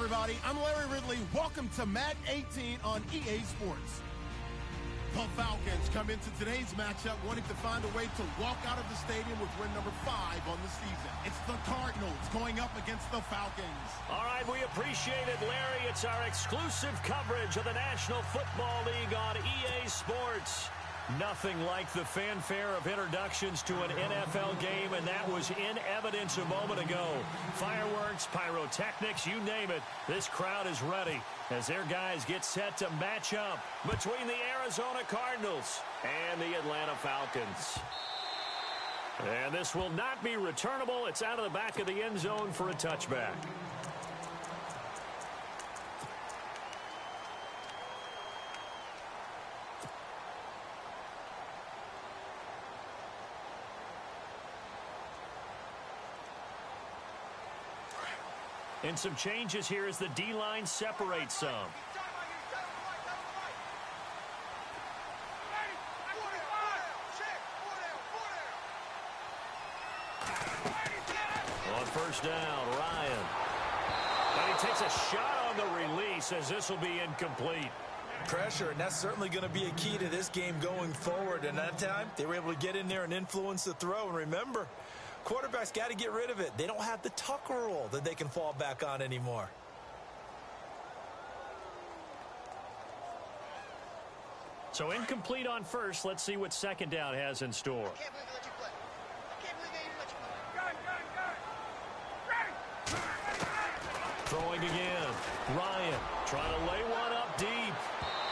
everybody. I'm Larry Ridley. Welcome to Madden 18 on EA Sports. The Falcons come into today's matchup wanting to find a way to walk out of the stadium with win number 5 on the season. It's the Cardinals going up against the Falcons. All right, we appreciate it, Larry. It's our exclusive coverage of the National Football League on EA Sports. Nothing like the fanfare of introductions to an NFL game, and that was in evidence a moment ago. Fireworks, pyrotechnics, you name it. This crowd is ready as their guys get set to match up between the Arizona Cardinals and the Atlanta Falcons. And this will not be returnable. It's out of the back of the end zone for a touchback. And some changes here as the D-line separates some. On first down, Ryan. And he takes a shot on the release as this will be incomplete. Pressure, and that's certainly going to be a key to this game going forward. And that time, they were able to get in there and influence the throw. And remember, quarterbacks got to get rid of it. They don't have the Tucker rule that they can fall back on anymore. So incomplete on first. Let's see what second down has in store. Throwing again. Ryan trying to lay one up deep.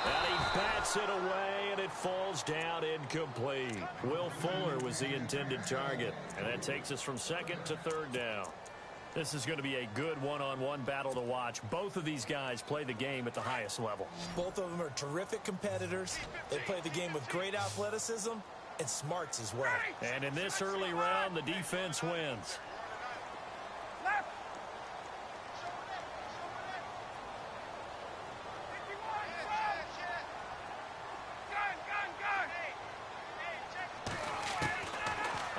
And he bats it away, and it falls down incomplete. Will Fuller was the intended target. And that takes us from second to third down. This is going to be a good one-on-one battle to watch. Both of these guys play the game at the highest level. Both of them are terrific competitors. They play the game with great athleticism and smarts as well. And in this early round, the defense wins.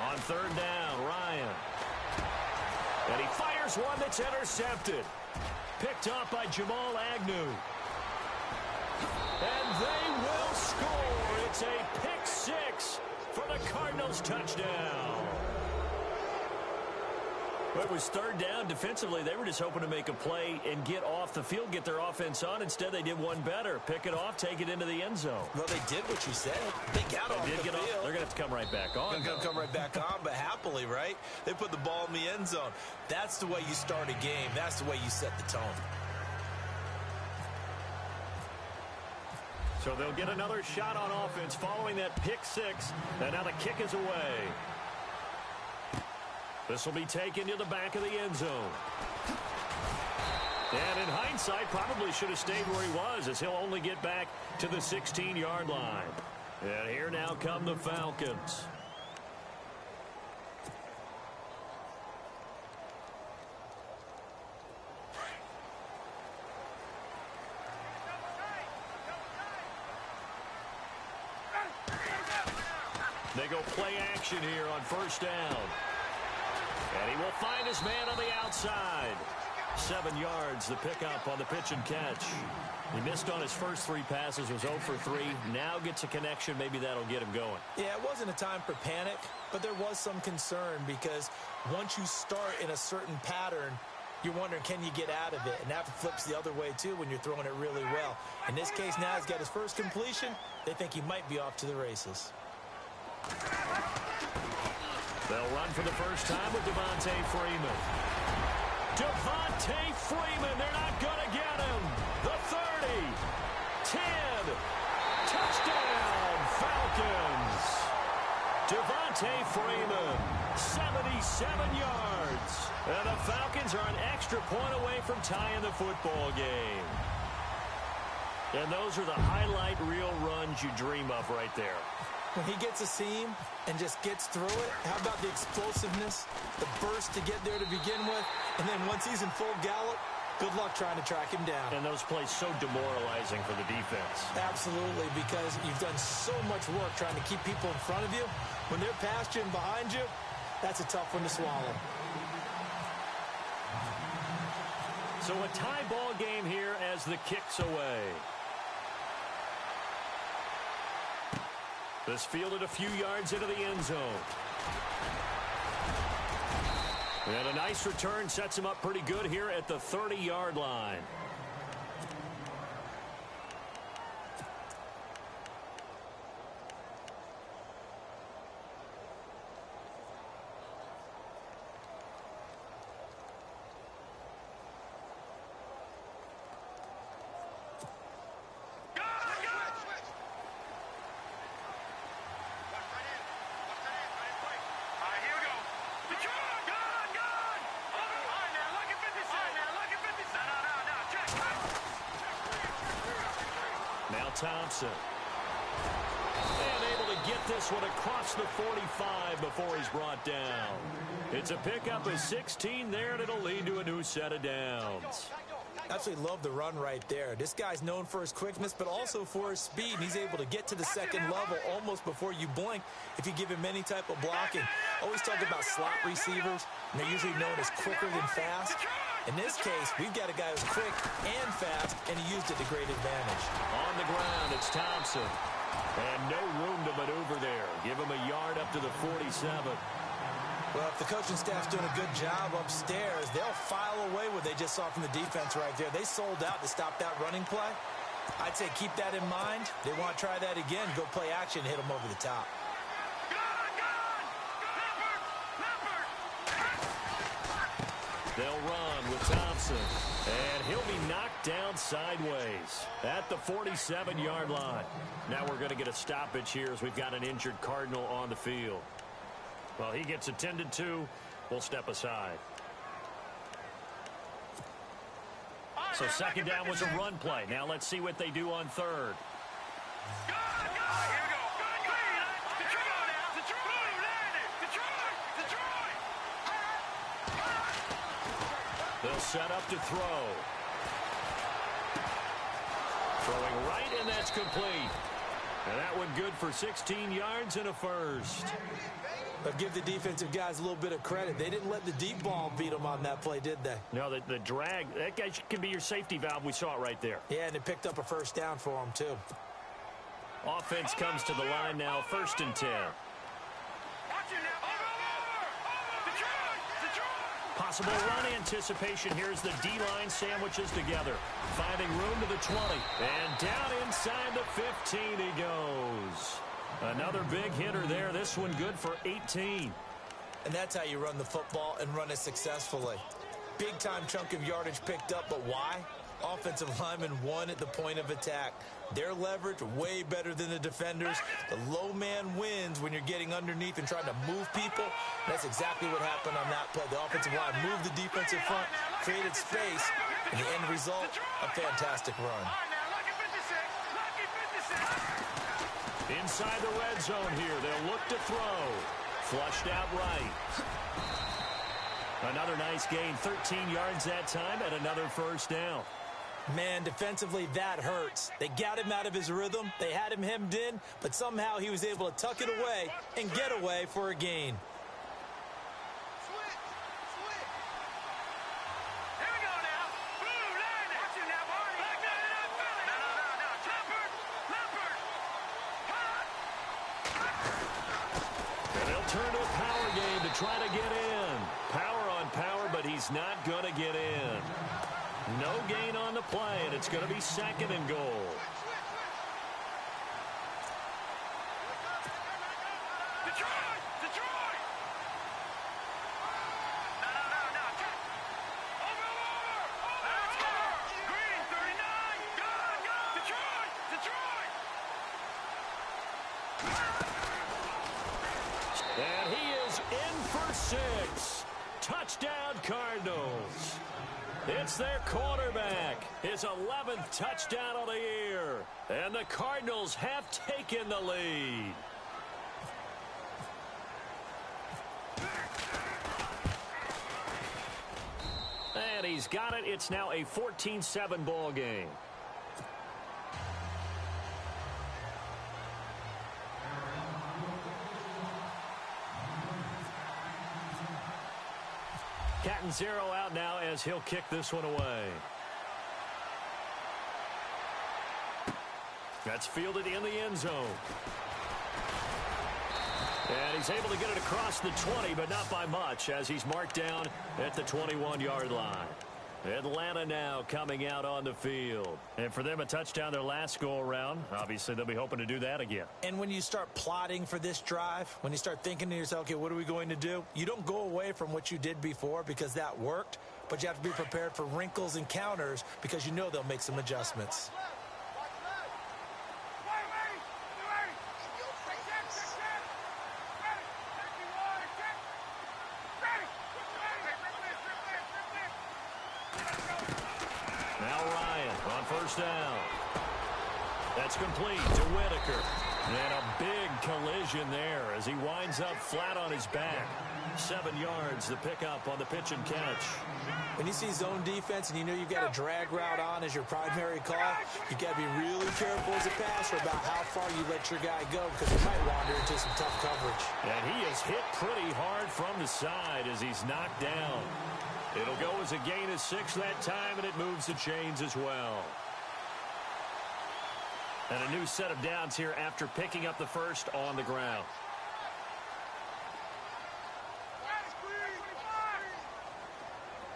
On third down, Ryan. And he fires one that's intercepted. Picked up by Jamal Agnew. And they will score. It's a pick six for the Cardinals touchdown. Well, it was third down. Defensively, they were just hoping to make a play and get off the field, get their offense on. Instead, they did one better. Pick it off, take it into the end zone. Well, they did what you said. They got off the field. They're going to have to come right back on. They're going to come right back on, but happily, right? They put the ball in the end zone. That's the way you start a game. That's the way you set the tone. So they'll get another shot on offense following that pick six. And now the kick is away. This will be taken to the back of the end zone. And in hindsight, probably should have stayed where he was, as he'll only get back to the 16-yard line. And here now come the Falcons. They go play action here on first down. And he will find his man on the outside. 7 yards, the pickup on the pitch and catch. He missed on his first 3 passes, was 0 for 3. Now gets a connection. Maybe that'll get him going. Yeah, it wasn't a time for panic, but there was some concern because once you start in a certain pattern, you're wondering, can you get out of it? And that flips the other way, too, when you're throwing it really well. In this case, now he's got his first completion. They think he might be off to the races. They'll run for the first time with Devontae Freeman. Devontae Freeman, they're not going to get him. The 30, 10, touchdown, Falcons. Devontae Freeman, 77 yards. And the Falcons are an extra point away from tying the football game. And those are the highlight reel runs you dream of right there. When he gets a seam and just gets through it, how about the explosiveness, the burst to get there to begin with, and then once he's in full gallop, good luck trying to track him down. And those plays so demoralizing for the defense. Absolutely, because you've done so much work trying to keep people in front of you. When they're past you and behind you, that's a tough one to swallow. So a tie ball game here as the kick's away. This fielded a few yards into the end zone. And a nice return sets him up pretty good here at the 30-yard line. Thompson. And able to get this one across the 45 before he's brought down. It's a pickup of 16 there, and it'll lead to a new set of downs. Absolutely love the run right there. This guy's known for his quickness, but also for his speed. And he's able to get to the second level almost before you blink if you give him any type of blocking. Always talk about slot receivers, and they're usually known as quicker than fast. In this case, we've got a guy who's quick and fast, and he used it to great advantage. On the ground, it's Thompson. And no room to maneuver there. Give him a yard up to the 47. Well, if the coaching staff's doing a good job upstairs, they'll file away what they just saw from the defense right there. They sold out to stop that running play. I'd say keep that in mind. They want to try that again, go play action, hit them over the top. They'll run with Thompson, and he'll be knocked down sideways at the 47-yard line. Now we're going to get a stoppage here as we've got an injured Cardinal on the field. Well, he gets attended to. We'll step aside. So second down was a run play. Now let's see what they do on third. They'll set up to throw. Throwing right, and that's complete. And that one good for 16 yards and a first. But give the defensive guys a little bit of credit. They didn't let the deep ball beat them on that play, did they? No, the drag, that guy can be your safety valve. We saw it right there. Yeah, and they picked up a first down for him, too. Offense comes to the line now, 1st and 10. Possible run anticipation. Here's the D-line sandwiches together. Finding room to the 20. And down inside the 15 he goes. Another big hitter there. This one good for 18. And that's how you run the football and run it successfully. Big-time chunk of yardage picked up, but why? Offensive lineman won at the point of attack. Their leverage way better than the defenders. The low man wins when you're getting underneath and trying to move people. That's exactly what happened on that play. The offensive line moved the defensive front, created space, and the end result, a fantastic run. Inside the red zone here, they'll look to throw. Flushed out right. Another nice gain, 13 yards that time, and another first down. Man, defensively, that hurts. They got him out of his rhythm. They had him hemmed in, but somehow he was able to tuck it away and get away for a gain. And they'll turn to a power game to try to get in. Power on power, but he's not going to get in. No gain on the play, and it's going to be 2nd and goal. And he is in for 6. Touchdown, Cardinals. It's their quarterback, his 11th touchdown of the year. And the Cardinals have taken the lead. And he's got it. It's now a 14-7 ball game. Cat and 0 out now as he'll kick this one away. That's fielded in the end zone. And he's able to get it across the 20, but not by much, as he's marked down at the 21-yard line. Atlanta now coming out on the field. And for them, a touchdown their last go-around. Obviously, they'll be hoping to do that again. And when you start plotting for this drive, when you start thinking to yourself, okay, what are we going to do? You don't go away from what you did before because that worked, but you have to be prepared for wrinkles and counters because you know they'll make some adjustments. Down. That's complete to Whitaker. And a big collision there as he winds up flat on his back. 7 yards, the pickup on the pitch and catch. When you see zone defense and you know you've got a drag route on as your primary call, you've got to be really careful as a passer about how far you let your guy go because he might wander into some tough coverage. And he is hit pretty hard from the side as he's knocked down. It'll go as a gain of 6 that time, and it moves the chains as well. And a new set of downs here after picking up the first on the ground.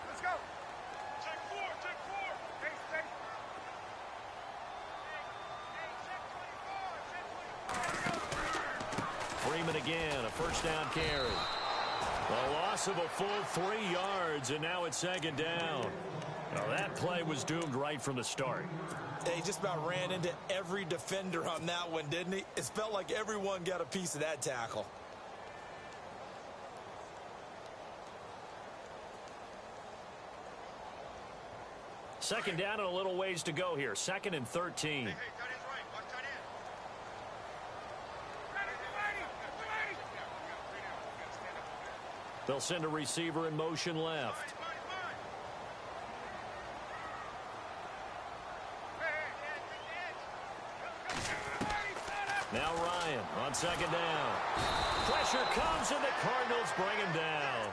Let's go. Check 4, check 4. Freeman again, a first down carry. A loss of a full 3 yards, and now it's second down. Now that play was doomed right from the start. He just about ran into every defender on that one, didn't he? It felt like everyone got a piece of that tackle. Second down and a little ways to go here. 2nd and 13. Hey, tight end's right. Watch tight end. They'll send a receiver in motion left. Now Ryan on second down. Pressure comes and the Cardinals bring him down.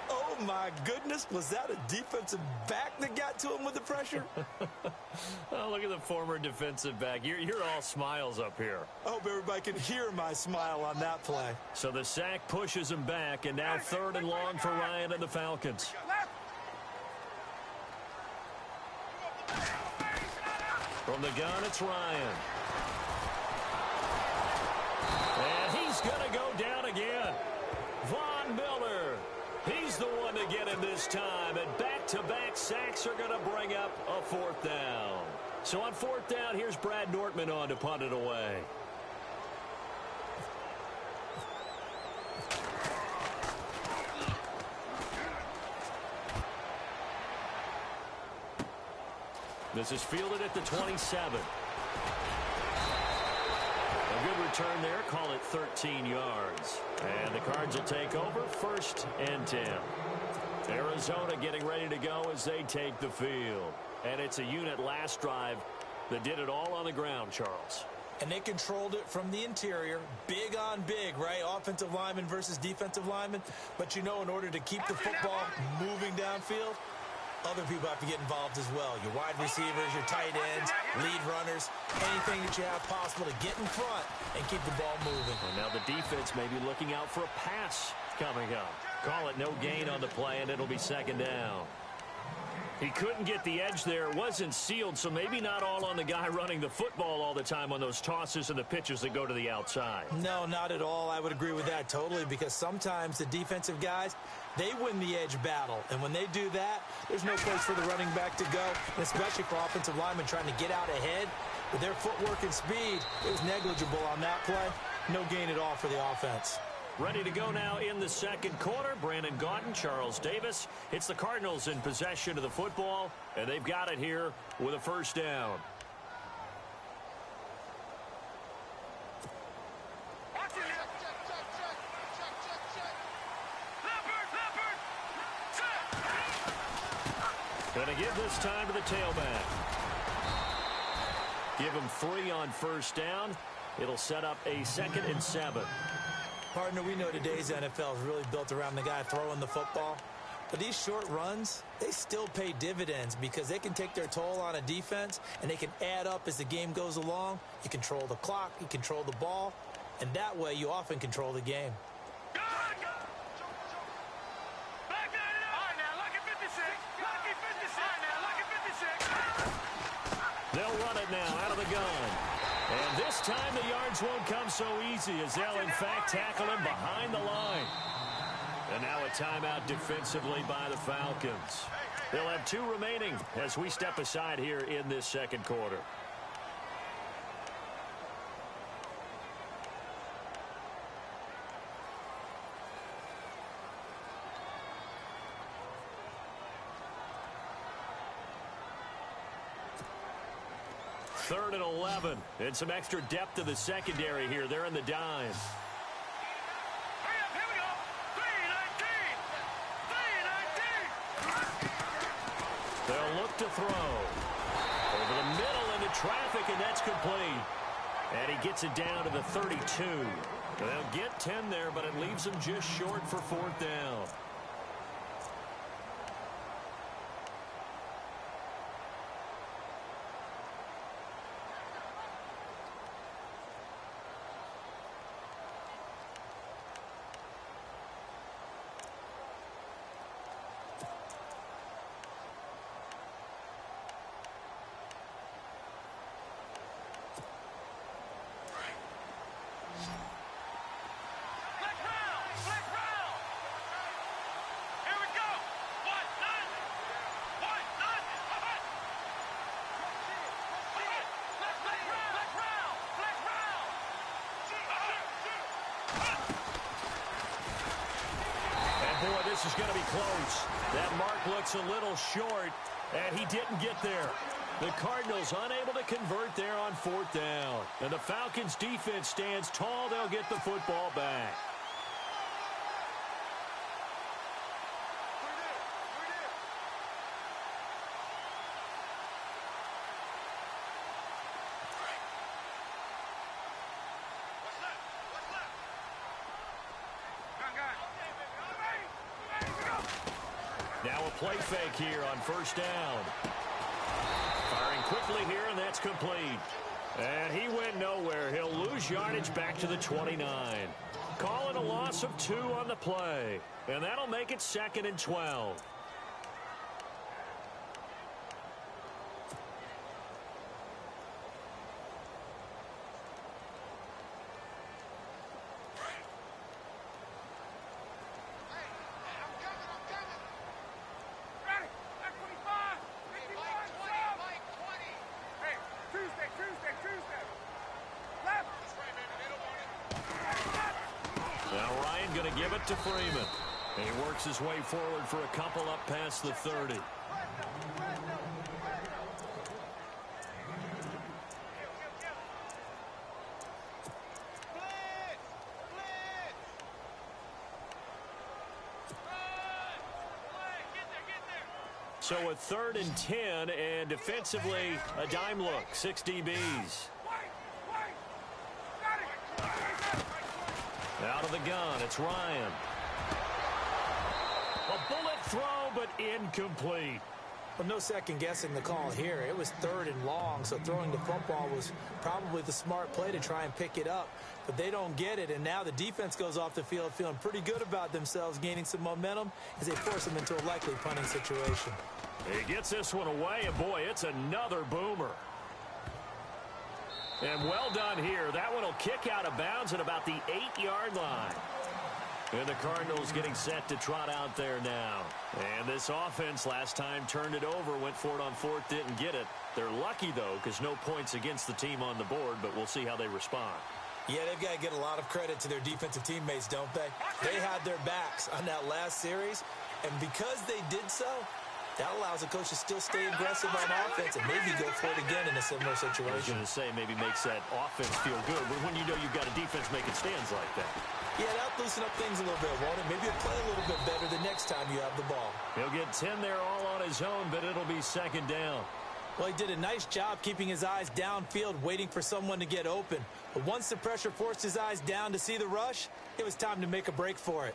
Oh, my goodness. Was that a defensive back that got to him with the pressure? Oh, look at the former defensive back. You're all smiles up here. I hope everybody can hear my smile on that play. So the sack pushes him back, and now 3rd and long for Ryan and the Falcons. From the gun, it's Ryan. And he's going to go down again. Von Miller. He's the one to get him this time. And back-to-back sacks are going to bring up a 4th down. So on 4th down, here's Brad Nortman on to punt it away. This is fielded at the 27. A good return there. Call it 13 yards. And the Cards will take over 1st and 10. Arizona getting ready to go as they take the field. And it's a unit last drive that did it all on the ground, Charles. And they controlled it from the interior. Big on big, right? Offensive lineman versus defensive lineman. But you know, in order to keep the football moving downfield, other people have to get involved as well. Your wide receivers, your tight ends, lead runners, anything that you have possible to get in front and keep the ball moving. Well, now the defense may be looking out for a pass coming up. Call it no gain on the play, and it'll be 2nd down. He couldn't get the edge there. It wasn't sealed, so maybe not all on the guy running the football all the time on those tosses and the pitches that go to the outside. No, not at all. I would agree with that totally, because sometimes the defensive guys, they win the edge battle. And when they do that, there's no place for the running back to go, and especially for offensive linemen trying to get out ahead. With their footwork and speed, it was negligible on that play. No gain at all for the offense. Ready to go now in the 2nd quarter. Brandon Gaudin, Charles Davis. It's the Cardinals in possession of the football, and they've got it here with a 1st down. Going to give this time to the tailback. Give him 3 on 1st down. It'll set up a 2nd and 7. Partner, we know today's NFL is really built around the guy throwing the football. But these short runs, they still pay dividends because they can take their toll on a defense, and they can add up as the game goes along. You control the clock, you control the ball, and that way you often control the game. They'll run it now out of the gun. And this time the yards won't come so easy as they'll, in fact, tackle him behind the line. And now a timeout defensively by the Falcons. They'll have 2 remaining as we step aside here in this second quarter. Third and 11, and some extra depth to the secondary here. They're in the dime. Hurry up, here we go. 3-19. They'll look to throw. Over the middle into traffic, and that's complete. And he gets it down to the 32. They'll get 10 there, but it leaves them just short for 4th down. Boy, this is going to be close. That mark looks a little short, and he didn't get there. The Cardinals unable to convert there on 4th down. And the Falcons defense stands tall. They'll get the football back. Now a play fake here on 1st down. Firing quickly here, and that's complete. And he went nowhere. He'll lose yardage back to the 29. Calling a loss of 2 on the play. And that'll make it 2nd and 12. Going to give it to Freeman. And he works his way forward for a couple up past the 30. So a 3rd and 10, and defensively a dime look. 6 DBs. Out of the gun, it's Ryan. A bullet throw, but incomplete. Well, no second guessing the call here. It was 3rd and long, so throwing the football was probably the smart play to try and pick it up. But they don't get it, and now the defense goes off the field feeling pretty good about themselves, gaining some momentum as they force them into a likely punting situation. He gets this one away, and boy, it's another boomer. And well done here. That one will kick out of bounds at about the 8-yard line. And the Cardinals getting set to trot out there now. And this offense last time turned it over, went for it on 4th, didn't get it. They're lucky, though, because no points against the team on the board, but we'll see how they respond. Yeah, they've got to get a lot of credit to their defensive teammates, don't they? They had their backs on that last series, and because they did so, that allows the coach to still stay aggressive on offense and maybe go for it again in a similar situation. I was going to say maybe makes that offense feel good, but when you know you've got a defense making stands like that. Yeah, that'll loosen up things a little bit, won't it? Maybe he'll play a little bit better the next time you have the ball. He'll get 10 there all on his own, but it'll be 2nd down. Well, he did a nice job keeping his eyes downfield, waiting for someone to get open. But once the pressure forced his eyes down to see the rush, it was time to make a break for it.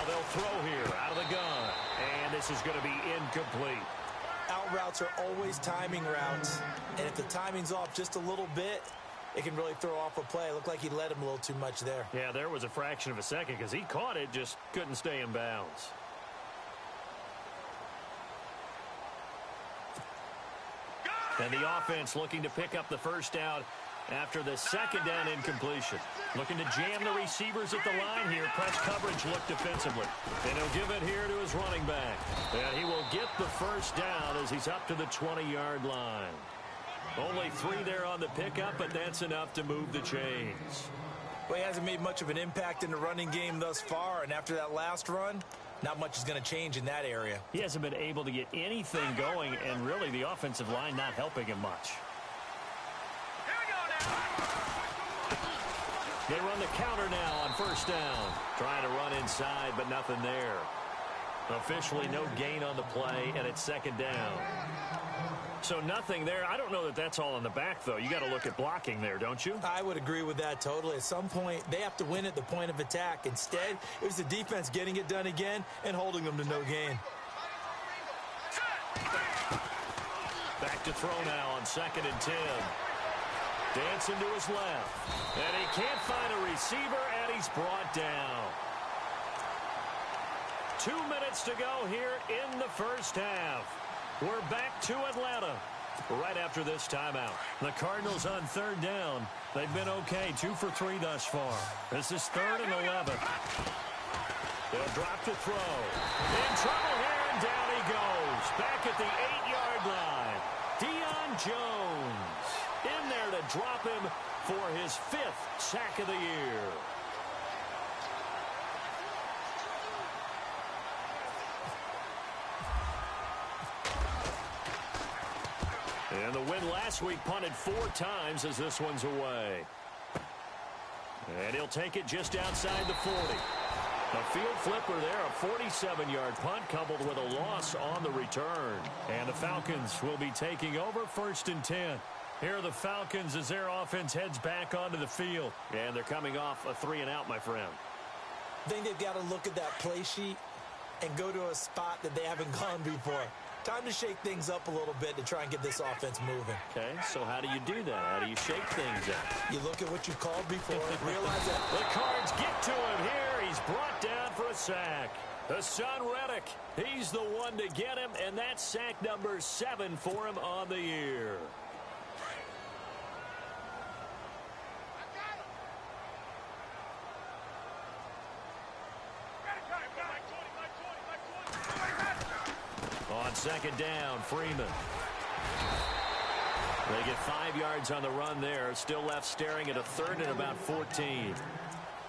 they'll throw here out of the gun. And this is going to be incomplete. Out routes are always timing routes. And if the timing's off just a little bit, it can really throw off a play. It looked like he led him a little too much there. Yeah, there was a fraction of a second because he caught it, just couldn't stay in bounds. And the offense looking to pick up the first down after the second down incompletion. Looking to jam the receivers at the line here. Press coverage look defensively. And he'll give it here to his running back. And he will get the first down as he's up to the 20-yard line. Only 3 there on the pickup, but that's enough to move the chains. Well, he hasn't made much of an impact in the running game thus far, and after that last run, not much is going to change in that area. He hasn't been able to get anything going, and really the offensive line not helping him much. They run the counter now on first down. Trying to run inside, but nothing there. Officially no gain on the play, and it's second down. So nothing there. I don't know that that's all in the back, though. You got to look at blocking there, don't you? I would agree with that totally. At some point, they have to win at the point of attack. Instead, it was the defense getting it done again and holding them to no gain. Back to throw now on 2nd and 10. Dancing to his left. And he can't find a receiver, and he's brought down. 2 minutes to go here in the first half. We're back to Atlanta right after this timeout. The Cardinals on 3rd down. They've been okay, 2 for 3 thus far. This is 3rd and 11. They'll drop to throw. In trouble here, and down he goes. Back at the 8-yard line. Deion Jones in there to drop him for his 5th sack of the year. And the win last week punted 4 times as this one's away. And he'll take it just outside the 40. A field flipper there, a 47-yard punt coupled with a loss on the return. And the Falcons will be taking over 1st and 10. Here are the Falcons as their offense heads back onto the field. And they're coming off a 3-and-out, my friend. I think they've got to look at that play sheet and go to a spot that they haven't gone before. Time to shake things up a little bit to try and get this offense moving. Okay, so how do you do that? How do you shake things up? You look at what you called before, realize that. The Cards get to him here. He's brought down for a sack. The son Reddick, he's the one to get him, and that's sack number 7 for him on the year. On 2nd down, Freeman. They get 5 yards on the run there. Still left staring at a 3rd and about 14.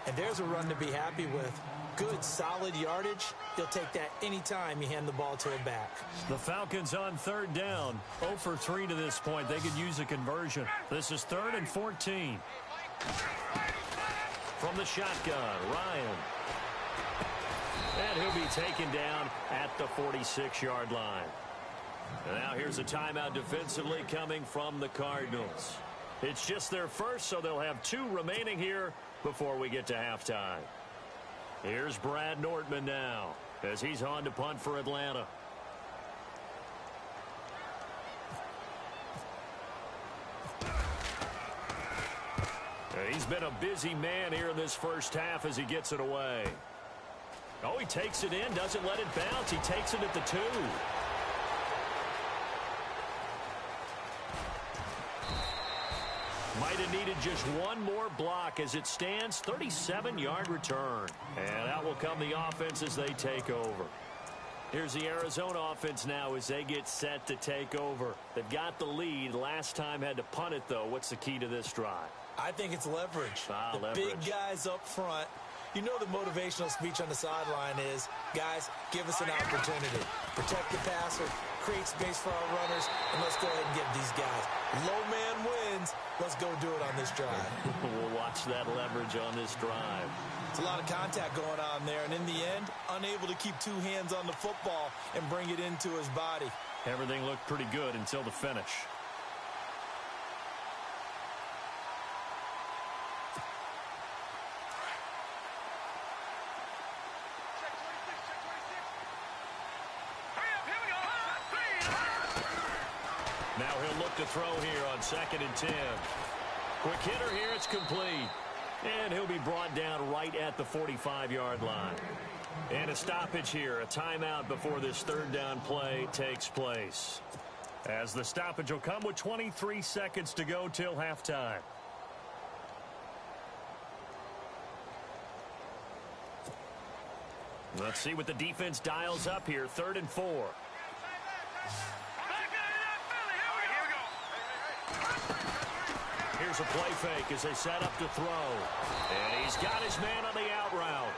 And there's a run to be happy with. Good, solid yardage. They'll take that anytime you hand the ball to a back. The Falcons on 3rd down. 0 for 3 to this point. They could use a conversion. This is 3rd and 14. From the shotgun, Ryan. And he'll be taken down at the 46-yard line. And now here's a timeout defensively coming from the Cardinals. It's just their first, so they'll have 2 remaining here before we get to halftime. Here's Brad Nortman now as he's on to punt for Atlanta. He's been a busy man here in this first half as he gets it away. Oh, he takes it in, doesn't let it bounce. He takes it at the 2. Might have needed just one more block as it stands. 37-yard return. And out will come the offense as they take over. Here's the Arizona offense now as they get set to take over. They've got the lead. Last time had to punt it, though. What's the key to this drive? I think it's leverage. Leverage. Big guys up front. You know the motivational speech on the sideline is, guys, give us an opportunity. Protect the passer, create space for our runners, and let's go ahead and get these guys. Low man wins. Let's go do it on this drive. We'll watch that leverage on this drive. It's a lot of contact going on there, and in the end, unable to keep 2 hands on the football and bring it into his body. Everything looked pretty good until the finish. Now he'll look to throw here on 2nd and 10. Quick hitter here, it's complete. And he'll be brought down right at the 45-yard line. And a stoppage here, a timeout before this 3rd down play takes place. As the stoppage will come with 23 seconds to go till halftime. Let's see what the defense dials up here. 3rd and 4. Here's a play fake as they set up to throw. And he's got his man on the out route.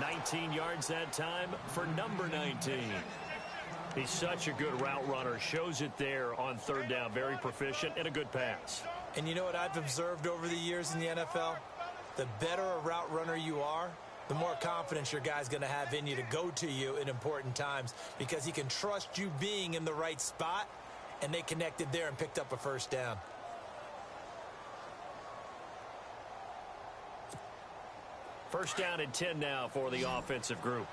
19 yards that time for number 19. He's such a good route runner. Shows it there on 3rd down. Very proficient and a good pass. And you know what I've observed over the years in the NFL? The better a route runner you are, the more confidence your guy's going to have in you to go to you in important times because he can trust you being in the right spot, and they connected there and picked up a 1st down. First down and 10 now for the offensive group.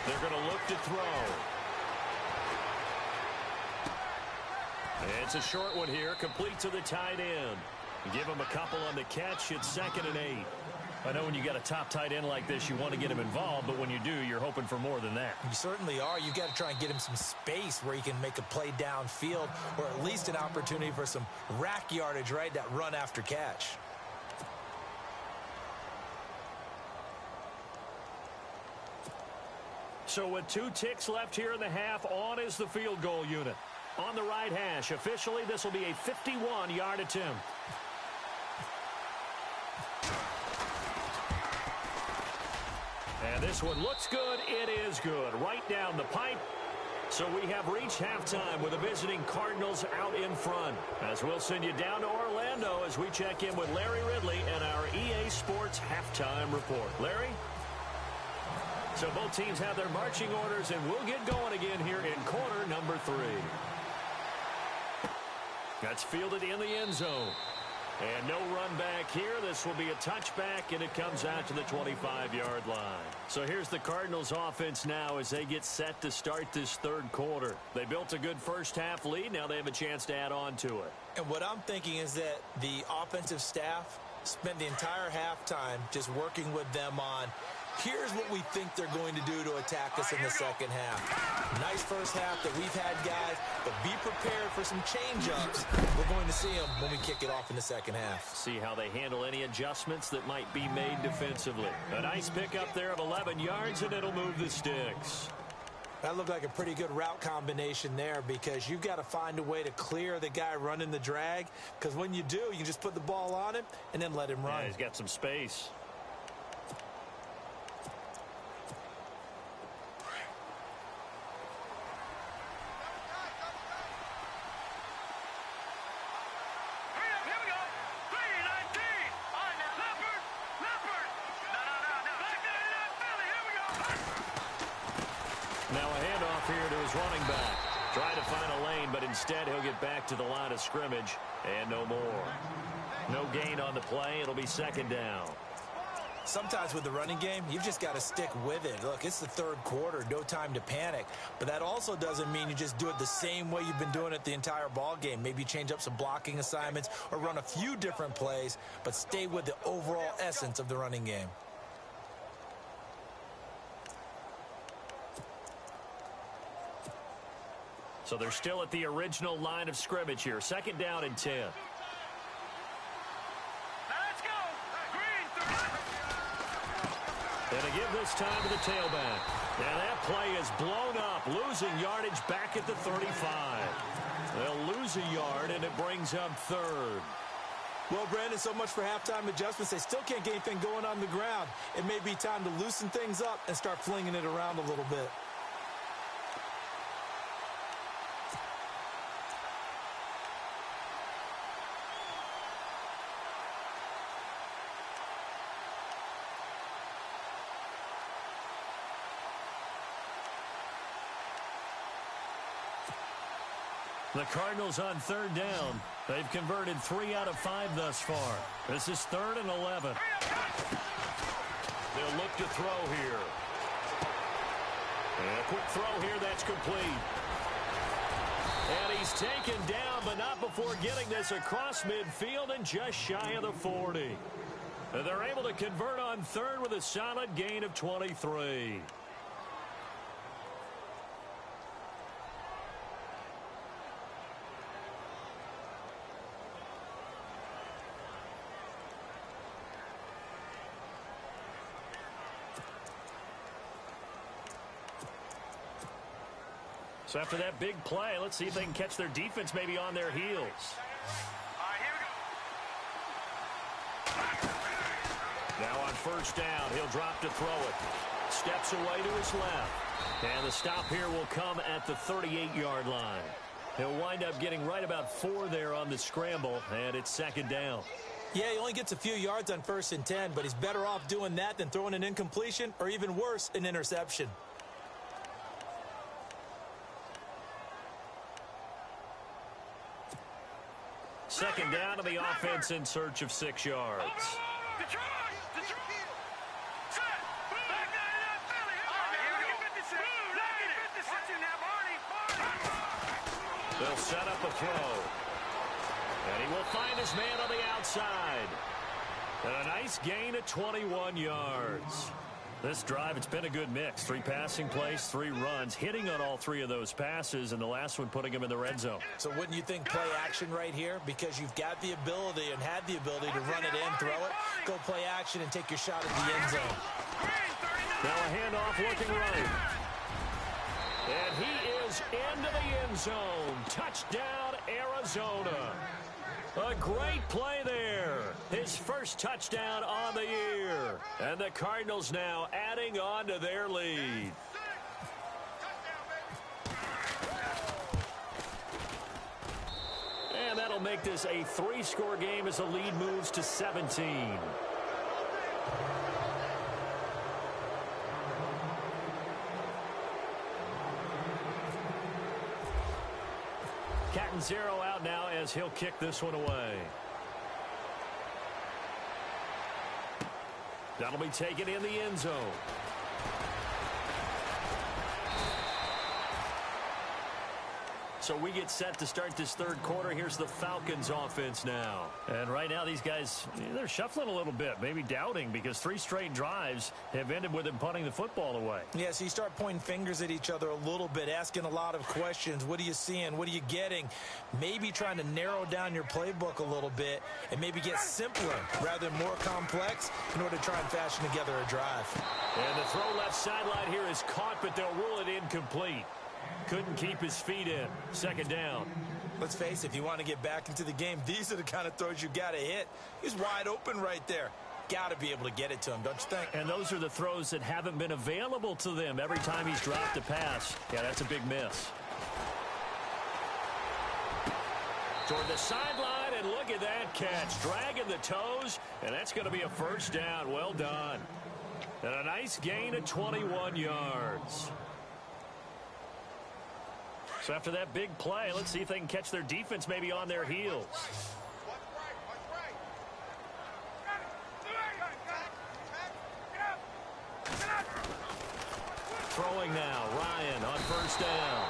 They're going to look to throw. It's a short one here, complete to the tight end. Give him a couple on the catch. It's 2nd and 8. I know when you got a top tight end like this, you want to get him involved, but when you do, you're hoping for more than that. You certainly are. You got to try and get him some space where he can make a play downfield or at least an opportunity for some rack yardage, right? That run after catch. So with 2 ticks left here in the half, on is the field goal unit. On the right hash, officially, this will be a 51-yard attempt. And this one looks good. It is good. Right down the pipe. So we have reached halftime with the visiting Cardinals out in front. As we'll send you down to Orlando as we check in with Larry Ridley and our EA Sports halftime report. Larry? So both teams have their marching orders, and we'll get going again here in quarter number 3. That's fielded in the end zone. And no run back here. This will be a touchback, and it comes out to the 25-yard line. So here's the Cardinals offense now as they get set to start this 3rd quarter. They built a good first-half lead. Now they have a chance to add on to it. And what I'm thinking is that the offensive staff spent the entire halftime just working with them on, here's what we think they're going to do to attack us in the 2nd half. Nice first half that we've had, guys, but be prepared for some change-ups. We're going to see them when we kick it off in the 2nd half. See how they handle any adjustments that might be made defensively. A nice pickup there of 11 yards, and it'll move the sticks. That looked like a pretty good route combination there because you've got to find a way to clear the guy running the drag, because when you do, you just put the ball on him and then let him run. Yeah, he's got some space. Now a handoff here to his running back. Trying to find a lane, but instead he'll get back to the line of scrimmage and no more. No gain on the play. It'll be 2nd down. Sometimes with the running game, you've just got to stick with it. Look, it's the 3rd quarter, no time to panic. But that also doesn't mean you just do it the same way you've been doing it the entire ball game. Maybe change up some blocking assignments or run a few different plays, but stay with the overall essence of the running game. So they're still at the original line of scrimmage here. 2nd down and 10. Let's go. Green. And they give this time to the tailback. And that play is blown up, losing yardage back at the 35. They'll lose a yard, and it brings up 3rd. Well, Brandon, so much for halftime adjustments. They still can't get anything going on the ground. It may be time to loosen things up and start flinging it around a little bit. The Cardinals on 3rd down. They've converted 3 out of 5 thus far. This is 3rd and 11. They'll look to throw here. And a quick throw here that's complete. And he's taken down, but not before getting this across midfield and just shy of the 40. And they're able to convert on third with a solid gain of 23. So after that big play, let's see if they can catch their defense maybe on their heels. Now on first down, he'll drop to throw it. Steps away to his left. And the stop here will come at the 38-yard line. He'll wind up getting right about 4 there on the scramble, and it's second down. Yeah, he only gets a few yards on 1st and 10, but he's better off doing that than throwing an incompletion or even worse, an interception. Second down to the offense in search of 6 yards. They'll set up a throw. And he will find his man on the outside. And a nice gain of 21 yards. This drive, it's been a good mix. 3 passing plays, 3 runs, hitting on all 3 of those passes, and the last one putting him in the red zone. So wouldn't you think play action right here? Because you've got the ability and had the ability to run it in, throw it, go play action, and take your shot at the end zone. Now a handoff looking right. And he is into the end zone. Touchdown, Arizona. A great play there. His first touchdown on the year. And the Cardinals now adding on to their lead. And that'll make this a 3-score game as the lead moves to 17. Catanzaro out now as he'll kick this one away. That'll be taken in the end zone. So we get set to start this third quarter. Here's the Falcons offense now. And right now these guys, they're shuffling a little bit, maybe doubting, because 3 straight drives have ended with them punting the football away. Yeah, so you start pointing fingers at each other a little bit, asking a lot of questions. What are you seeing? What are you getting? Maybe trying to narrow down your playbook a little bit and maybe get simpler rather than more complex in order to try and fashion together a drive. And the throw left sideline here is caught, but they'll rule it incomplete. Couldn't keep his feet in. Second down. Let's face it, if you want to get back into the game, these are the kind of throws you got to hit. He's wide open right there. Got to be able to get it to him, don't you think? And those are the throws that haven't been available to them every time he's dropped a pass. Yeah, that's a big miss. Toward the sideline, and look at that catch. Dragging the toes, and that's going to be a first down. Well done. And a nice gain of 21 yards. So after that big play, let's see if they can catch their defense maybe on their heels. Throwing now, Ryan on first down.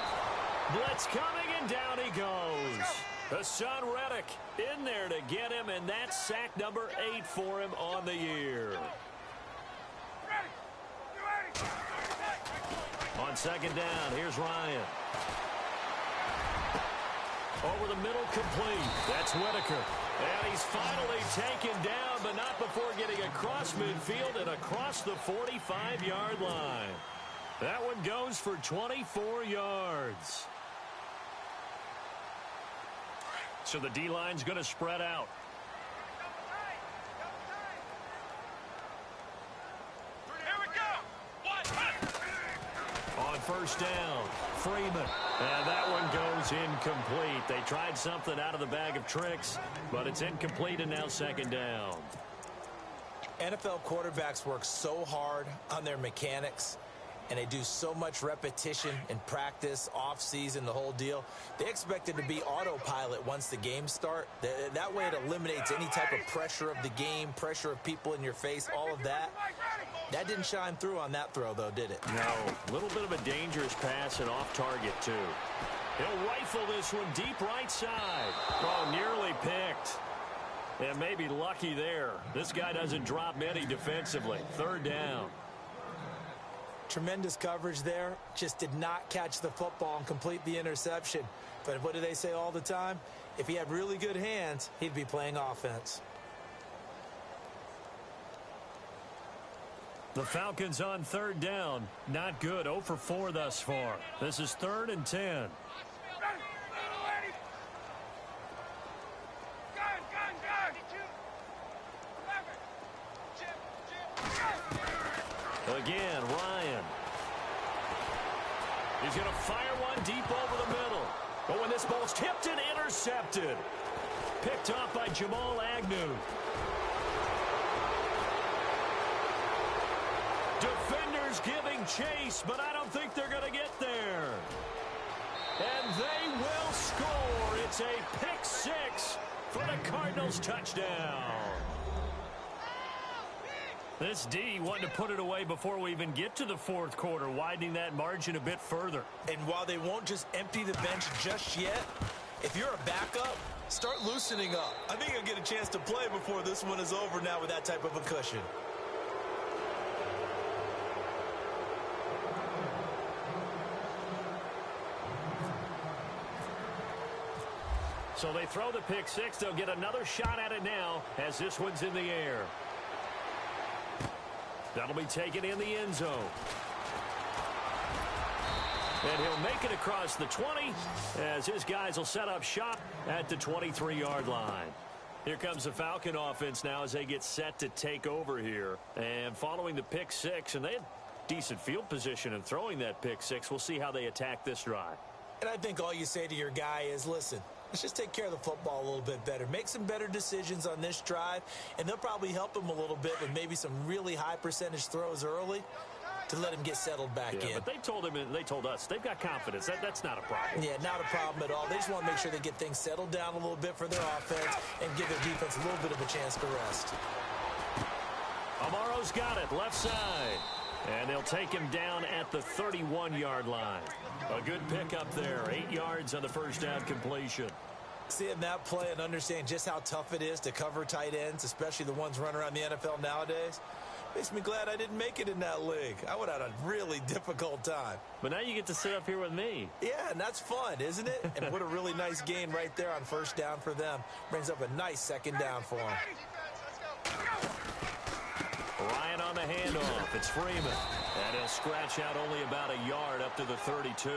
Blitz coming, and down he goes. Hassan Reddick in there to get him, and that's sack number 8 for him on the year. On second down, here's Ryan. Over the middle, complete. That's Whitaker. And he's finally taken down, but not before getting across midfield and across the 45-yard line. That one goes for 24 yards. So the D-line's going to spread out. On first down, Freeman. And that one goes incomplete. They tried something out of the bag of tricks, but it's incomplete, and now second down. NFL quarterbacks work so hard on their mechanics, and they do so much repetition and practice, off-season, the whole deal. They expect it to be autopilot once the games start. That way it eliminates any type of pressure of the game, pressure of people in your face, all of that. That didn't shine through on that throw, though, did it? No. A little bit of a dangerous pass and off target, too. He'll rifle this one deep right side. Oh, nearly picked. And maybe lucky there. This guy doesn't drop many defensively. Third down. Tremendous coverage there. Just did not catch the football and complete the interception. But what do they say all the time? If he had really good hands, he'd be playing offense. The Falcons on third down. Not good. 0 for 4 thus far. This is 3rd and 10. Again, Ryan. He's going to fire one deep over the middle. But when this ball's tipped and intercepted. Picked off by Jamal Agnew. Defenders giving chase, but I don't think they're going to get there. And they will score. It's a pick 6 for the Cardinals touchdown. This D wanted to put it away before we even get to the 4th quarter, widening that margin a bit further. And while they won't just empty the bench just yet, if you're a backup, start loosening up. I think you'll get a chance to play before this one is over now with that type of a cushion. So they throw the pick 6. They'll get another shot at it now as this one's in the air. That'll be taken in the end zone. And he'll make it across the 20 as his guys will set up shop at the 23-yard line. Here comes the Falcon offense now as they get set to take over here. And following the pick 6, and they had decent field position in throwing that pick 6. We'll see how they attack this drive. And I think all you say to your guy is, listen, let's just take care of the football a little bit better. Make some better decisions on this drive, and they'll probably help him a little bit with maybe some really high percentage throws early to let him get settled back in. But they told him, and they told us, they've got confidence. That's not a problem. Yeah, not a problem at all. They just want to make sure they get things settled down a little bit for their offense and give their defense a little bit of a chance to rest. Amaro's got it, left side. And they'll take him down at the 31-yard line. A good pickup there, 8 yards on the first down completion. Seeing that play and understand just how tough it is to cover tight ends, especially the ones running around the NFL nowadays, makes me glad I didn't make it in that league. I would have had a really difficult time. But now you get to sit up here with me. Yeah, and that's fun, isn't it? And what a really nice gain right there on first down for them. Brings up a nice second down for them. Ryan on the handoff. It's Freeman. And he'll scratch out only about a yard up to the 32.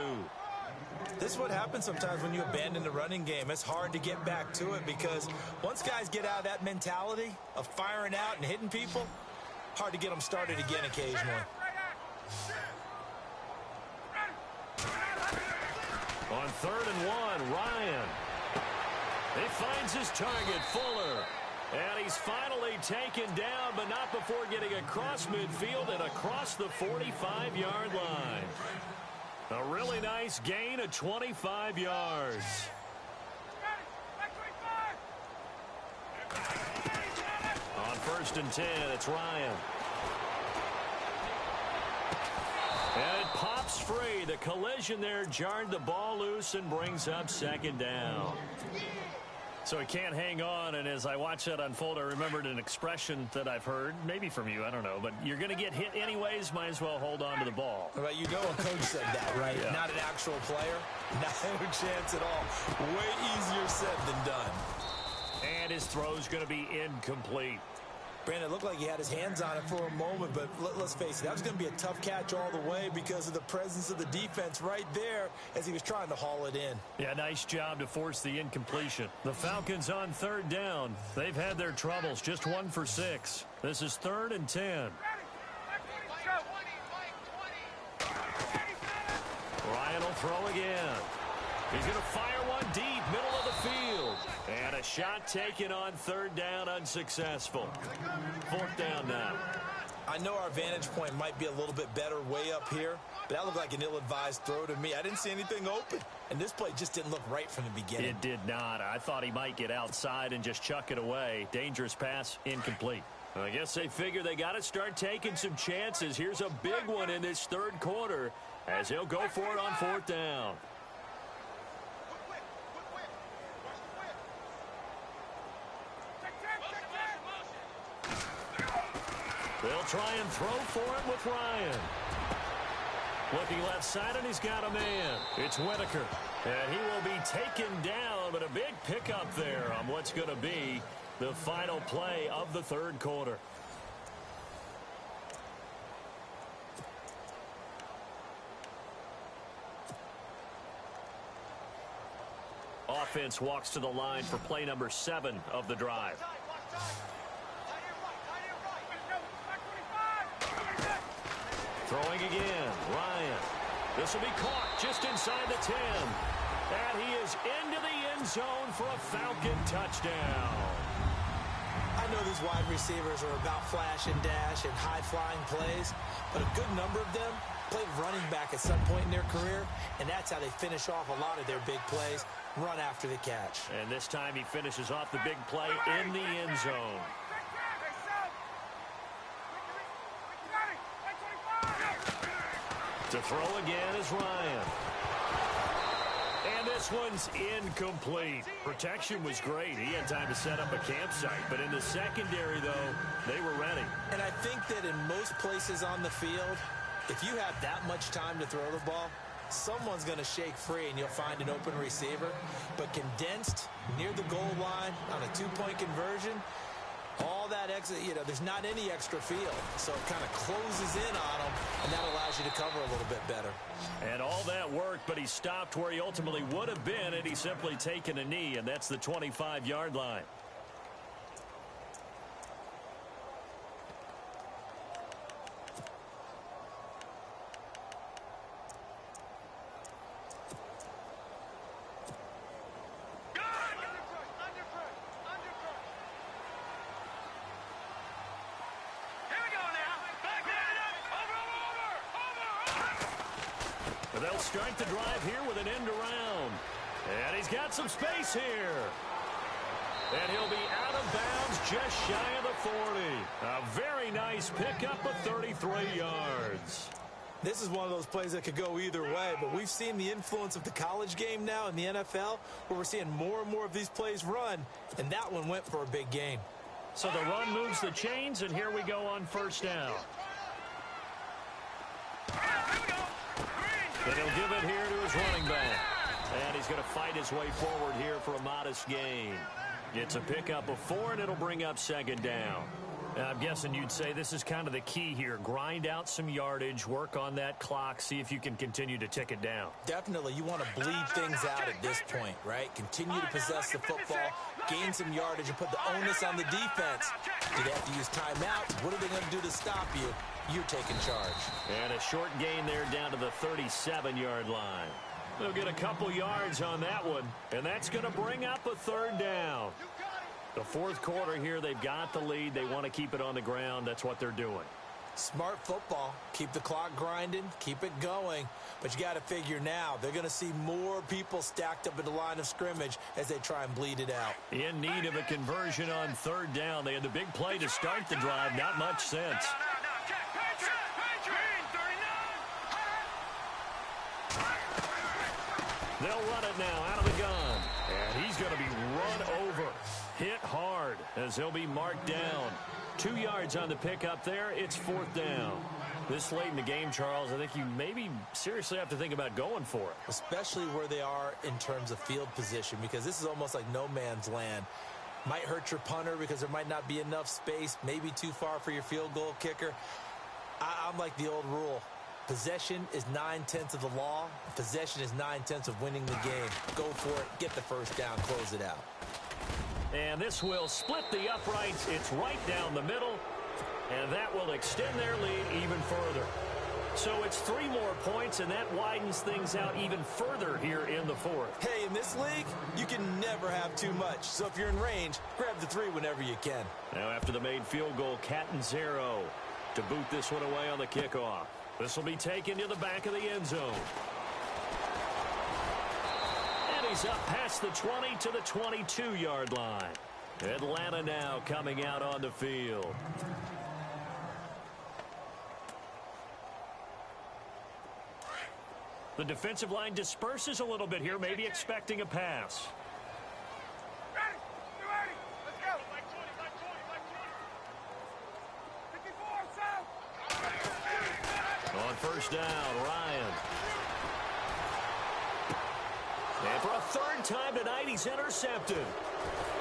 This is what happens sometimes when you abandon the running game. It's hard to get back to it because once guys get out of that mentality of firing out and hitting people, hard to get them started again occasionally. On 3rd and 1, Ryan. He finds his target, Fuller. And he's finally taken down, but not before getting across midfield and across the 45-yard line. A really nice gain of 25 yards. On 1st and 10, it's Ryan. And it pops free. The collision there jarred the ball loose and brings up 2nd down. So he can't hang on, and as I watch that unfold, I remembered an expression that I've heard, maybe from you, I don't know, but you're going to get hit anyways, might as well hold on to the ball. Well, you know a coach said that, right? Yeah. Not an actual player. No chance at all. Way easier said than done. And his throw's going to be incomplete. Brandon, it looked like he had his hands on it for a moment, but let's face it, that was going to be a tough catch all the way because of the presence of the defense right there as he was trying to haul it in. Yeah, nice job to force the incompletion. The Falcons on 3rd down. They've had their troubles, just 1 for 6. This is 3rd and 10. Ryan will throw again. He's going to fire one deep, middle of the field. And a shot taken on 3rd down, unsuccessful. 4th down now. I know our vantage point might be a little bit better way up here, but that looked like an ill-advised throw to me. I didn't see anything open, and this play just didn't look right from the beginning. It did not. I thought he might get outside and just chuck it away. Dangerous pass, incomplete. I guess they figure they got to start taking some chances. Here's a big one in this third quarter as he'll go for it on 4th down. They'll try and throw for it with Ryan. Looking left side, and he's got a man. It's Whitaker. And he will be taken down, but a big pickup there on what's going to be the final play of the third quarter. Offense walks to the line for play number 7 of the drive. Throwing again, Ryan. This will be caught just inside the 10. And he is into the end zone for a Falcon touchdown. I know these wide receivers are about flash and dash and high-flying plays, but a good number of them played running back at some point in their career, and that's how they finish off a lot of their big plays, run after the catch. And this time he finishes off the big play in the end zone. To throw again is Ryan. And this one's incomplete. Protection was great. He had time to set up a campsite. But in the secondary, though, they were ready. And I think that in most places on the field, if you have that much time to throw the ball, someone's going to shake free and you'll find an open receiver. But condensed near the goal line on a two-point conversion, all that extra, there's not any extra field. So it kind of closes in on them, and that allows you to cover a little bit better. And all that worked, but he stopped where he ultimately would have been, and he's simply taken a knee, and that's the 25-yard line. They'll start the drive here with an end around. And he's got some space here. And he'll be out of bounds just shy of the 40. A very nice pickup of 33 yards. This is one of those plays that could go either way, but we've seen the influence of the college game now in the NFL, where we're seeing more and more of these plays run, and that one went for a big gain. So the run moves the chains, and here we go on 1st down. And he'll give it here to his running back. And he's going to fight his way forward here for a modest gain. It's a pickup of 4, and it'll bring up 2nd down. And I'm guessing you'd say this is kind of the key here. Grind out some yardage, work on that clock, see if you can continue to tick it down. Definitely. You want to bleed things out at this point, right? Continue to possess the football, gain some yardage, and put the onus on the defense. Do they have to use timeouts? What are they going to do to stop you? You're taking charge. And a short gain there down to the 37-yard line. They'll get a couple yards on that one, and that's going to bring up a 3rd down. The 4th quarter here, they've got the lead. They want to keep it on the ground. That's what they're doing. Smart football. Keep the clock grinding. Keep it going. But you got to figure now, they're going to see more people stacked up at the line of scrimmage as they try and bleed it out. In need of a conversion on 3rd down. They had the big play to start the drive. Not much sense. They'll run it now out of the gun. And he's going to be run over. Hit hard as he'll be marked down. 2 yards on the pickup there. It's 4th down. This late in the game, Charles, I think you maybe seriously have to think about going for it. Especially where they are in terms of field position, because this is almost like no man's land. Might hurt your punter because there might not be enough space, maybe too far for your field goal kicker. I'm like the old rule. Possession is 9/10 of the law. Possession is 9/10 of winning the game. Go for it. Get the 1st down. Close it out. And this will split the uprights. It's right down the middle. And that will extend their lead even further. So it's 3 more points, and that widens things out even further here in the 4th. Hey, in this league, you can never have too much. So if you're in range, grab the 3 whenever you can. Now after the made field goal, Catanzaro to boot this one away on the kickoff. This will be taken to the back of the end zone. And he's up past the 20 to the 22-yard line. Atlanta now coming out on the field. The defensive line disperses a little bit here, maybe expecting a pass. Ready. You ready? Let's go. Like 20, like 20, like 20. 54, On first down, Ryan. And for a third time tonight, he's intercepted.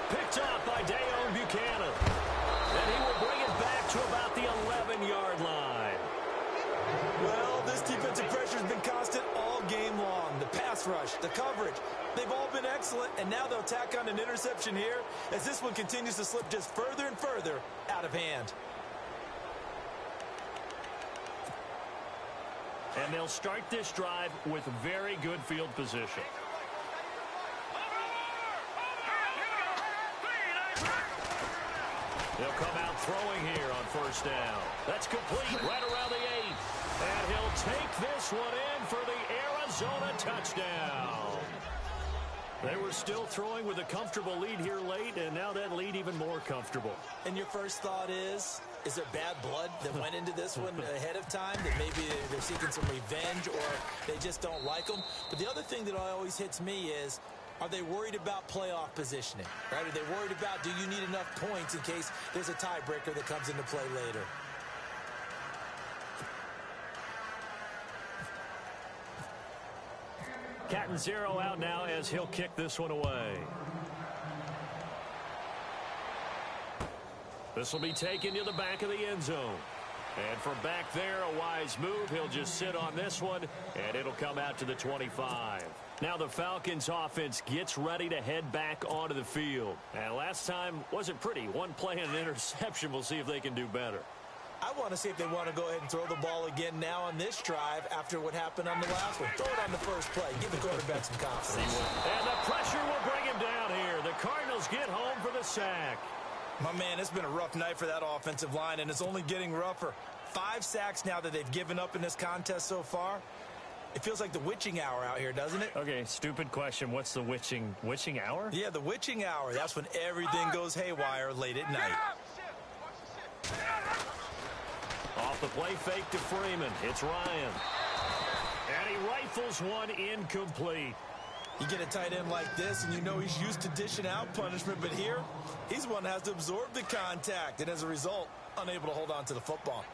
Picked off by Dayon Buchanan. And he will bring it back to about the 11-yard line. Well, this defensive pressure has been constant all game long. The pass rush, the coverage, they've all been excellent, and now they'll tack on an interception here as this one continues to slip just further and further out of hand. And they'll start this drive with very good field position. They'll come out throwing here on first down. That's complete right around the 8. And he'll take this one in for the Arizona touchdown. They were still throwing with a comfortable lead here late, and now that lead even more comfortable. And your first thought is there bad blood that went into this one ahead of time, that maybe they're seeking some revenge or they just don't like them? But the other thing that always hits me is, are they worried about playoff positioning? Right? Are they worried about, do you need enough points in case there's a tiebreaker that comes into play later? Cat and zero out now as he'll kick this one away. This will be taken to the back of the end zone. And from back there, a wise move. He'll just sit on this one, and it'll come out to the 25. Now the Falcons offense gets ready to head back onto the field. And last time wasn't pretty. One play and an interception. We'll see if they can do better. I want to see if they want to go ahead and throw the ball again now on this drive after what happened on the last one. Throw it on the first play. Give the quarterback some confidence. And the pressure will bring him down here. The Cardinals get home for the sack. My man, it's been a rough night for that offensive line, and it's only getting rougher. 5 sacks now that they've given up in this contest so far. It feels like the witching hour out here, doesn't it? Okay, stupid question. What's the witching hour? Yeah, the witching hour. That's when everything goes haywire late at night. Off the play fake to Freeman. It's Ryan. And he rifles one incomplete. You get a tight end like this, and you know he's used to dishing out punishment, but here, he's one that has to absorb the contact, and as a result, unable to hold on to the football.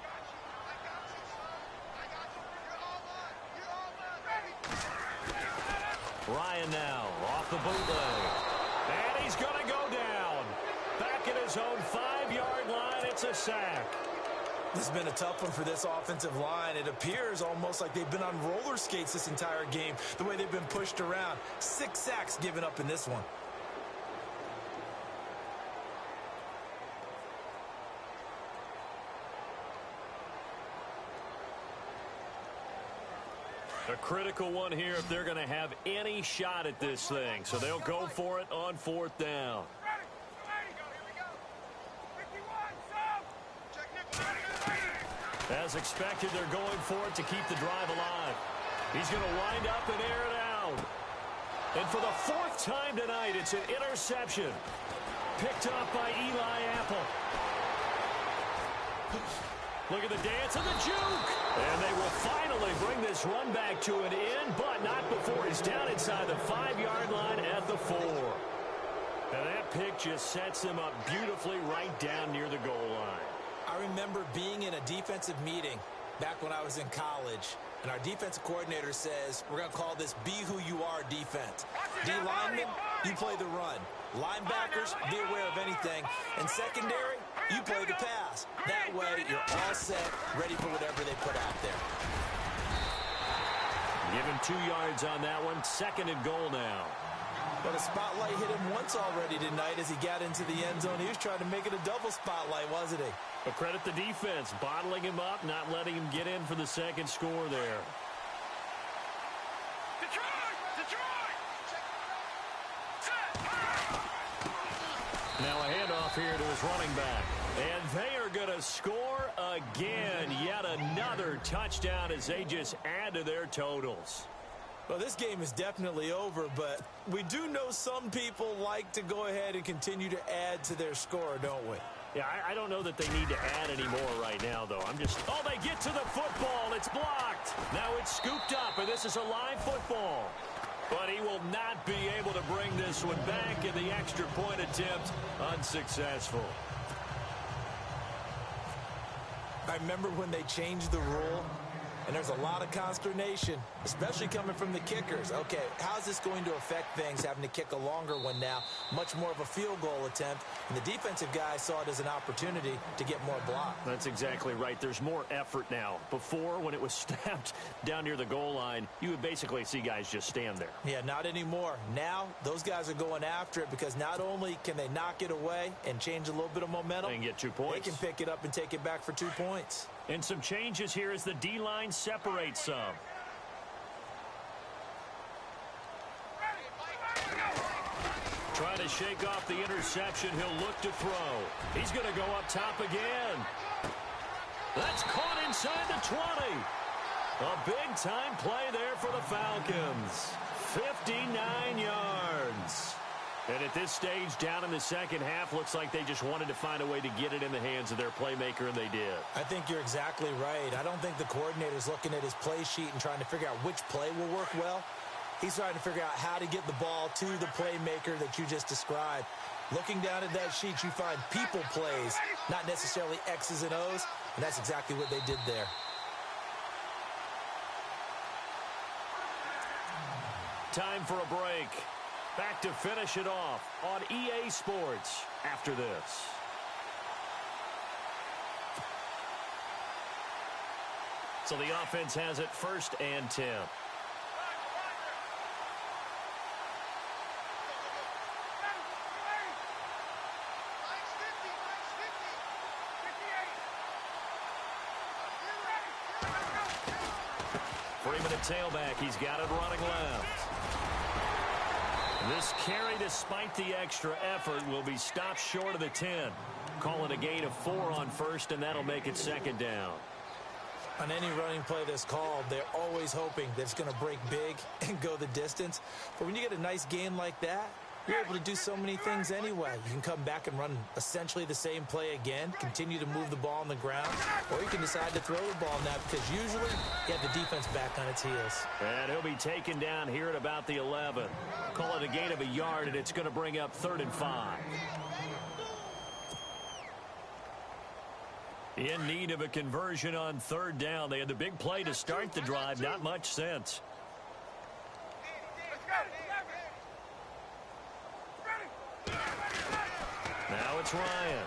Ryan now off the bootleg. And he's going to go down. Back at his own 5-yard line, it's a sack. This has been a tough one for this offensive line. It appears almost like they've been on roller skates this entire game, the way they've been pushed around. 6 sacks given up in this one. A critical one here if they're going to have any shot at this thing. So they'll go for it on 4th down. As expected, they're going for it to keep the drive alive. He's going to wind up and air it out. And for the 4th time tonight, it's an interception. Picked up by Eli Apple. Look at the dance and the juke. And they will finally bring this run back to an end, but not before he's down inside the 5-yard line at the 4. And that pick just sets him up beautifully right down near the goal line. I remember being in a defensive meeting back when I was in college, and our defensive coordinator says, we're going to call this Be Who You Are defense. D linemen, you play the run. Linebackers, be aware of anything. And secondary, you play the pass. That way, you're all set, ready for whatever they put out there. Give him 2 yards on that one. 2nd and goal now. But a spotlight hit him once already tonight as he got into the end zone. He was trying to make it a double spotlight, wasn't he? But credit the defense, bottling him up, not letting him get in for the 2nd score there. Now a handoff here to his running back. And they are going to score again. Yet another touchdown as they just add to their totals. Well, this game is definitely over, but we do know some people like to go ahead and continue to add to their score, don't we? Yeah, I don't know that they need to add any more right now, though. Oh, they get to the football. It's blocked. Now it's scooped up, and this is a live football. But he will not be able to bring this one back, in the extra point attempt unsuccessful. I remember when they changed the rule, and there's a lot of consternation, especially coming from the kickers. Okay, how's this going to affect things, having to kick a longer one now, much more of a field goal attempt, and the defensive guys saw it as an opportunity to get more block. That's exactly right. There's more effort now. Before, when it was snapped down near the goal line, you would basically see guys just stand there. Yeah, not anymore. Now, those guys are going after it because not only can they knock it away and change a little bit of momentum, they can get 2 points. They can pick it up and take it back for 2 points. And some changes here as the D-line separates some. Trying to shake off the interception. He'll look to throw. He's going to go up top again. That's caught inside the 20. A big-time play there for the Falcons. 59 yards. And at this stage, down in the second half, looks like they just wanted to find a way to get it in the hands of their playmaker, and they did. I think you're exactly right. I don't think the coordinator's looking at his play sheet and trying to figure out which play will work well. He's trying to figure out how to get the ball to the playmaker that you just described. Looking down at that sheet, you find people plays, not necessarily X's and O's, and that's exactly what they did there. Time for a break. Back to finish it off on EA Sports after this. So the offense has it 1st and 10. Freeman at tailback. He's got it running left. This carry, despite the extra effort, will be stopped short of the 10. Calling a gain of 4 on 1st, and that'll make it 2nd down. On any running play that's called, they're always hoping that it's going to break big and go the distance. But when you get a nice gain like that, you're able to do so many things anyway. You can come back and run essentially the same play again, continue to move the ball on the ground, or you can decide to throw the ball now because usually you have the defense back on its heels. And he'll be taken down here at about the 11. Call it a gain of a yard, and it's going to bring up 3rd and 5. In need of a conversion on 3rd down. They had the big play to start the drive. Not much sense. Now it's Ryan.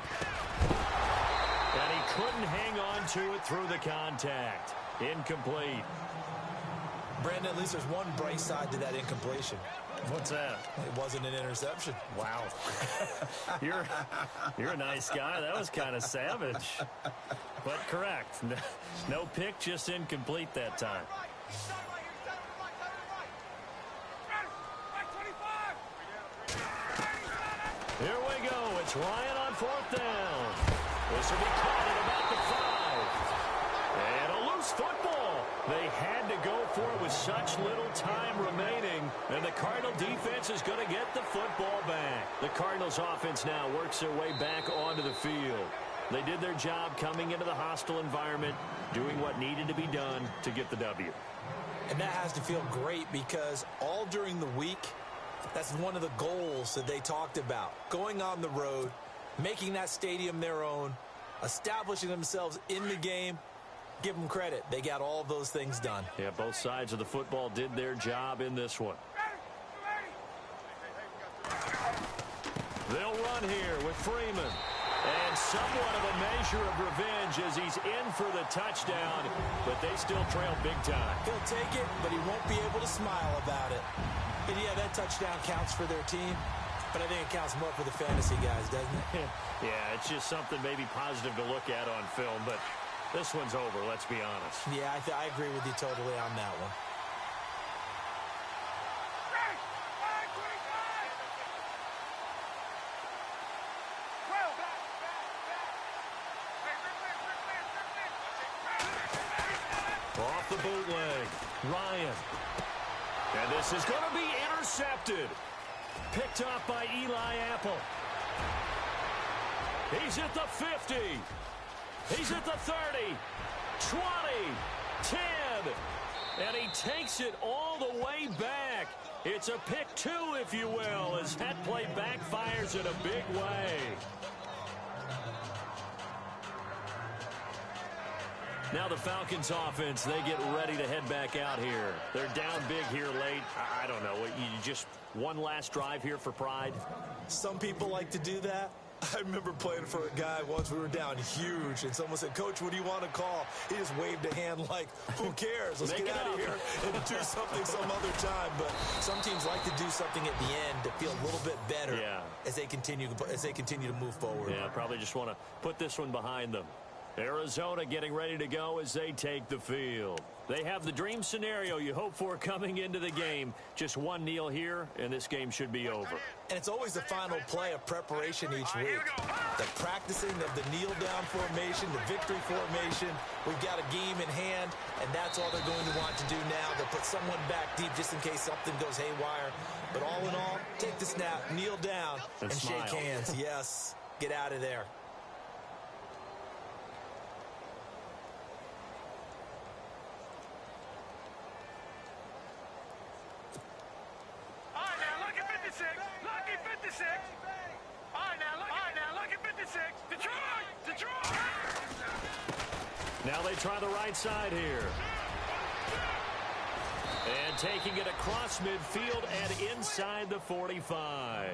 And he couldn't hang on to it through the contact. Incomplete. Brandon, at least there's one bright side to that incompletion. What's that? It wasn't an interception. Wow. You're a nice guy. That was kind of savage. But correct. No pick, just incomplete that time. Here we go. It's Ryan on 4th down. This will be caught at about the 5. And a loose football. They had to go for it with such little time remaining. And the Cardinal defense is going to get the football back. The Cardinals offense now works their way back onto the field. They did their job coming into the hostile environment, doing what needed to be done to get the W. And that has to feel great because all during the week, that's one of the goals that they talked about. Going on the road, making that stadium their own, establishing themselves in the game. Give them credit. They got all of those things done. Yeah, both sides of the football did their job in this one. They'll run here with Freeman. And somewhat of a measure of revenge as he's in for the touchdown, but they still trail big time. He'll take it, but he won't be able to smile about it. And yeah, that touchdown counts for their team, but I think it counts more for the fantasy guys, doesn't it? Yeah, it's just something maybe positive to look at on film, but this one's over, let's be honest. Yeah, I agree with you totally on that one. Off the bootleg, Ryan. And this is going to be intercepted. Picked off by Eli Apple. He's at the 50. He's at the 30. 20. 10. And he takes it all the way back. It's a pick 2, if you will, as that play backfires in a big way. Now the Falcons offense, they get ready to head back out here. They're down big here late. I don't know. You just one last drive here for pride? Some people like to do that. I remember playing for a guy once. We were down huge, and someone said, "Coach, what do you want to call?" He just waved a hand like, who cares? Let's get out of here and do something some other time. But some teams like to do something at the end to feel a little bit better as they continue to move forward. Yeah, probably just want to put this one behind them. Arizona getting ready to go as they take the field. They have the dream scenario you hope for coming into the game. Just one kneel here, and this game should be over. And it's always the final play of preparation each week. The practicing of the kneel-down formation, the victory formation. We've got a game in hand, and that's all they're going to want to do now. They'll put someone back deep just in case something goes haywire. But all in all, take the snap, kneel down, and shake hands. Yes, get out of there. Lucky 56. All right, now, look at 56. Detroit. Now they try the right side here. And taking it across midfield and inside the 45.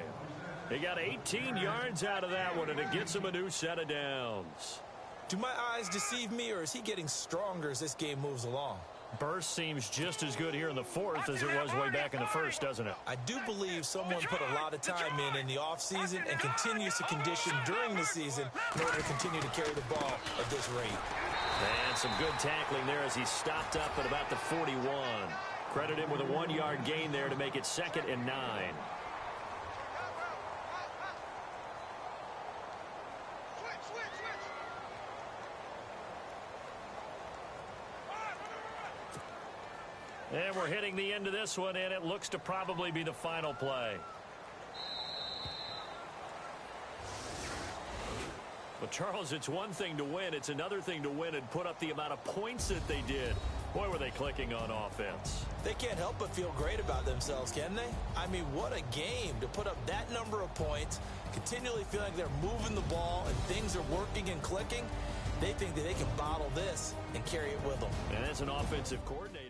He got 18 yards out of that one, and it gets him a new set of downs. Do my eyes deceive me, or is he getting stronger as this game moves along? Burst seems just as good here in the fourth as it was way back in the first, doesn't it? I do believe someone put a lot of time in the offseason and continues to condition during the season in order to continue to carry the ball at this rate. And some good tackling there as he stopped up at about the 41. Credit him with a 1-yard gain there to make it 2nd and 9. And we're hitting the end of this one, and it looks to probably be the final play. Well, Charles, it's one thing to win. It's another thing to win and put up the amount of points that they did. Boy, were they clicking on offense. They can't help but feel great about themselves, can they? I mean, what a game to put up that number of points, continually feeling like they're moving the ball and things are working and clicking. They think that they can bottle this and carry it with them. And as an offensive coordinator,